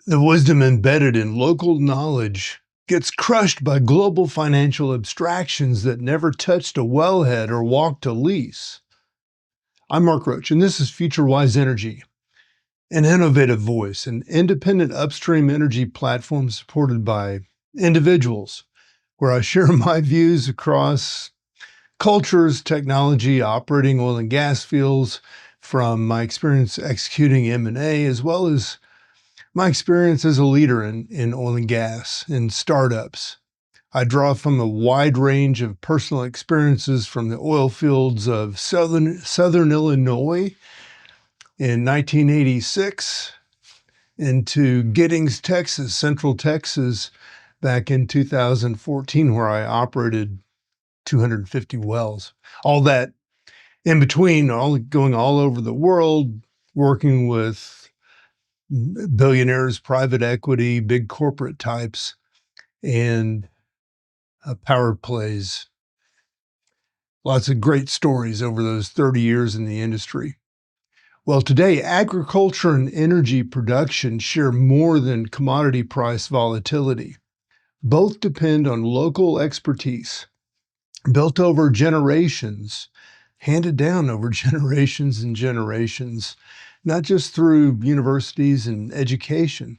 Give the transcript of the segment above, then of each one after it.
The wisdom embedded in local knowledge gets crushed by global financial abstractions that never touched a wellhead or walked a lease. I'm Mark Roach, and this is FutureWise Energy, an innovative voice, an independent upstream energy platform supported by individuals, where I share my views across cultures, technology, operating oil and gas fields, from my experience executing M&A, as well as my experience as a leader in oil and gas and startups. I draw from a wide range of personal experiences from the oil fields of southern Illinois in 1986 into Giddings, Texas, Central Texas, back in 2014, where I operated 250 wells. All that in between, going all over the world, working with billionaires, private equity, big corporate types, and power plays. Lots of great stories over those 30 years in the industry. Well, today, agriculture and energy production share more than commodity price volatility. Both depend on local expertise, built over generations, handed down over generations and generations, not just through universities and education.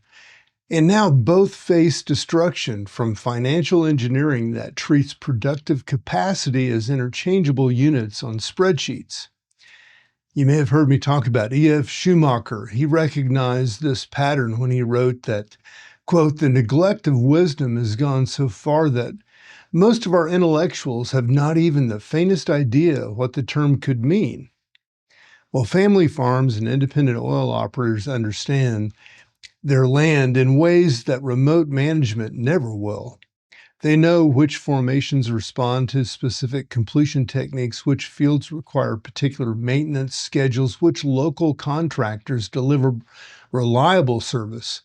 And now both face destruction from financial engineering that treats productive capacity as interchangeable units on spreadsheets. You may have heard me talk about E.F. Schumacher. He recognized this pattern when he wrote that, quote, "The neglect of wisdom has gone so far that most of our intellectuals have not even the faintest idea what the term could mean." Well, family farms and independent oil operators understand their land in ways that remote management never will. They know which formations respond to specific completion techniques, which fields require particular maintenance schedules, which local contractors deliver reliable service.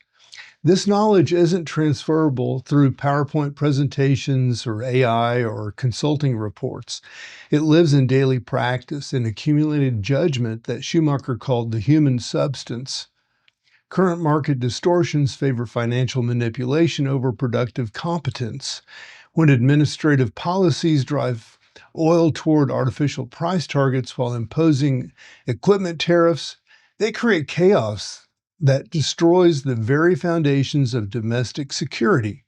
This knowledge isn't transferable through PowerPoint presentations or AI or consulting reports. It lives in daily practice and accumulated judgment that Schumacher called the human substance. Current market distortions favor financial manipulation over productive competence. When administrative policies drive oil toward artificial price targets while imposing equipment tariffs, they create chaos that destroys the very foundations of domestic security.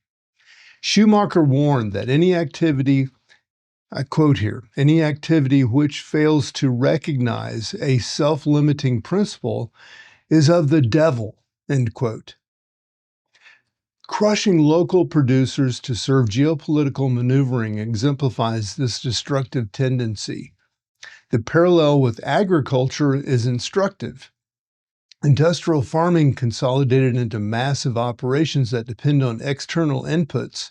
Schumacher warned that any activity, I quote here, any activity which fails to recognize a self-limiting principle is of the devil, end quote. Crushing local producers to serve geopolitical maneuvering exemplifies this destructive tendency. The parallel with agriculture is instructive. Industrial farming consolidated into massive operations that depend on external inputs,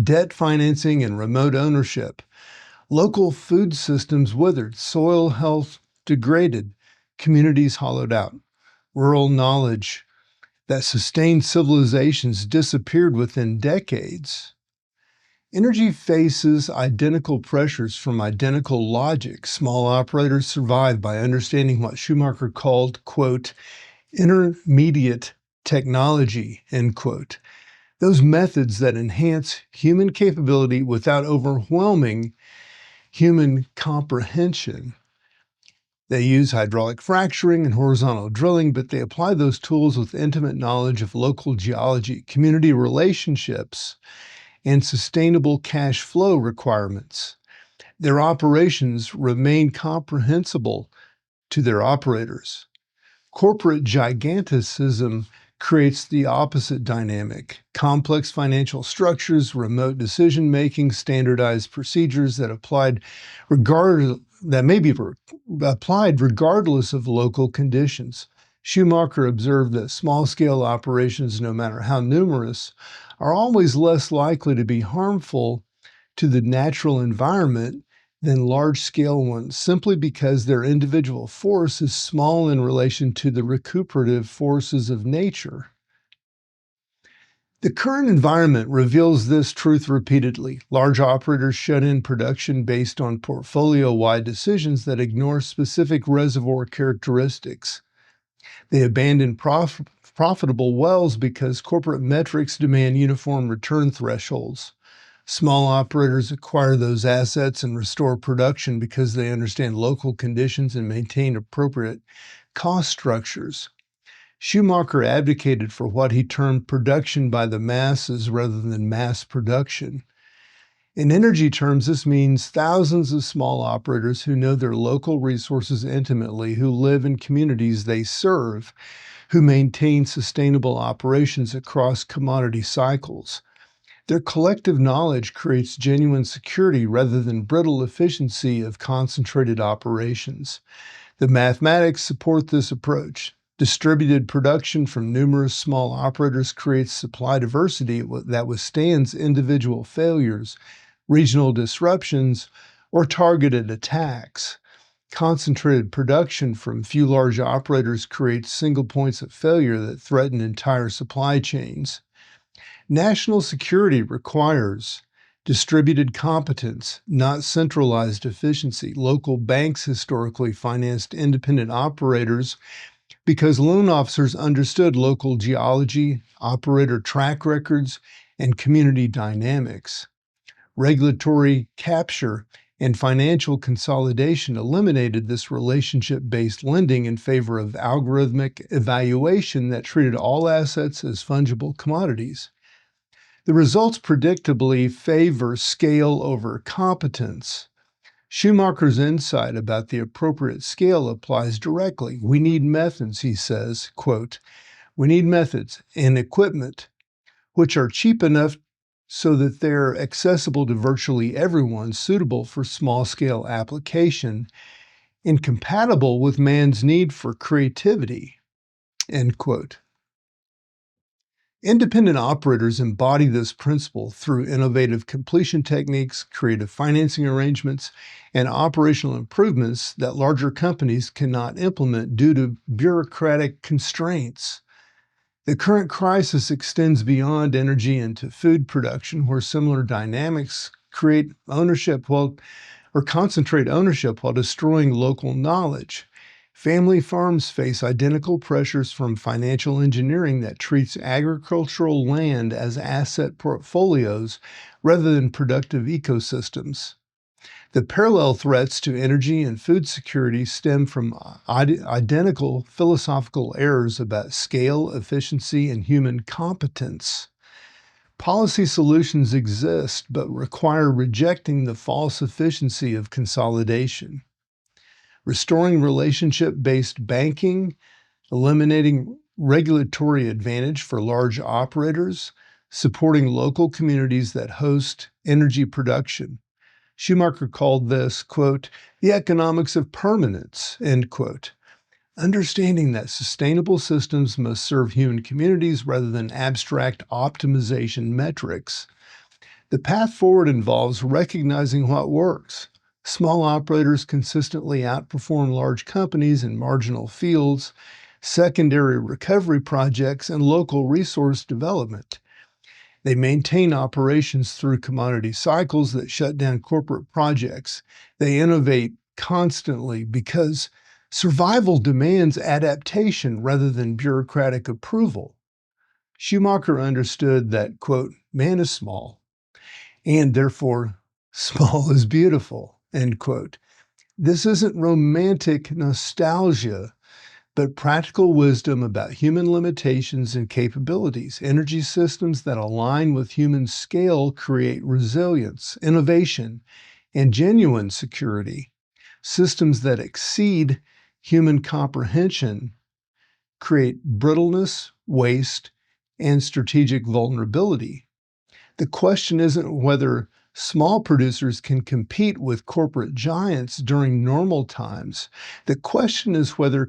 debt financing, and remote ownership. Local food systems withered, soil health degraded, communities hollowed out. Rural knowledge that sustained civilizations disappeared within decades. Energy faces identical pressures from identical logic. Small operators survive by understanding what Schumacher called, quote, intermediate technology, end quote. Those methods that enhance human capability without overwhelming human comprehension. They use hydraulic fracturing and horizontal drilling, but they apply those tools with intimate knowledge of local geology, community relationships, and sustainable cash flow requirements. Their operations remain comprehensible to their operators. Corporate giganticism creates the opposite dynamic. Complex financial structures, remote decision-making, standardized procedures that may be applied regardless of local conditions. Schumacher observed that small-scale operations, no matter how numerous, are always less likely to be harmful to the natural environment than large-scale ones, simply because their individual force is small in relation to the recuperative forces of nature. The current environment reveals this truth repeatedly. Large operators shut in production based on portfolio-wide decisions that ignore specific reservoir characteristics. They abandon profitable wells because corporate metrics demand uniform return thresholds. Small operators acquire those assets and restore production because they understand local conditions and maintain appropriate cost structures. Schumacher advocated for what he termed production by the masses rather than mass production. In energy terms, this means thousands of small operators who know their local resources intimately, who live in communities they serve, who maintain sustainable operations across commodity cycles. Their collective knowledge creates genuine security rather than brittle efficiency of concentrated operations. The mathematics support this approach. Distributed production from numerous small operators creates supply diversity that withstands individual failures, regional disruptions, or targeted attacks. Concentrated production from few large operators creates single points of failure that threaten entire supply chains. National security requires distributed competence, not centralized efficiency. Local banks historically financed independent operators because loan officers understood local geology, operator track records, and community dynamics. Regulatory capture and financial consolidation eliminated this relationship-based lending in favor of algorithmic evaluation that treated all assets as fungible commodities. The results predictably favor scale over competence. Schumacher's insight about the appropriate scale applies directly. We need methods, he says, quote, "We need methods and equipment which are cheap enough so that they're accessible to virtually everyone, suitable for small-scale application, and compatible with man's need for creativity," end quote. Independent operators embody this principle through innovative completion techniques, creative financing arrangements, and operational improvements that larger companies cannot implement due to bureaucratic constraints. The current crisis extends beyond energy into food production, where similar dynamics create ownership or concentrate ownership while destroying local knowledge. Family farms face identical pressures from financial engineering that treats agricultural land as asset portfolios rather than productive ecosystems. The parallel threats to energy and food security stem from identical philosophical errors about scale, efficiency, and human competence. Policy solutions exist, but require rejecting the false efficiency of consolidation. Restoring relationship-based banking, eliminating regulatory advantage for large operators, supporting local communities that host energy production. Schumacher called this, quote, "the economics of permanence," end quote. Understanding that sustainable systems must serve human communities rather than abstract optimization metrics. The path forward involves recognizing what works. Small operators consistently outperform large companies in marginal fields, secondary recovery projects, and local resource development. They maintain operations through commodity cycles that shut down corporate projects. They innovate constantly because survival demands adaptation rather than bureaucratic approval. Schumacher understood that, quote, "man is small, and therefore small is beautiful," end quote. This isn't romantic nostalgia, but practical wisdom about human limitations and capabilities. Energy systems that align with human scale create resilience, innovation, and genuine security. Systems that exceed human comprehension create brittleness, waste, and strategic vulnerability. The question isn't whether small producers can compete with corporate giants during normal times. The question is whether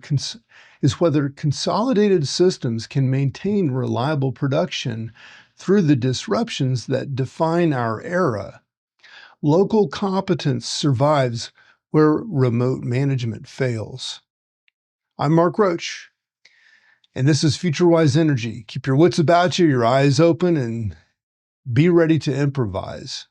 consolidated systems can maintain reliable production through the disruptions that define our era. Local competence survives where remote management fails. I'm Mark Roach, and this is FutureWise Energy. Keep your wits about you, your eyes open, and be ready to improvise.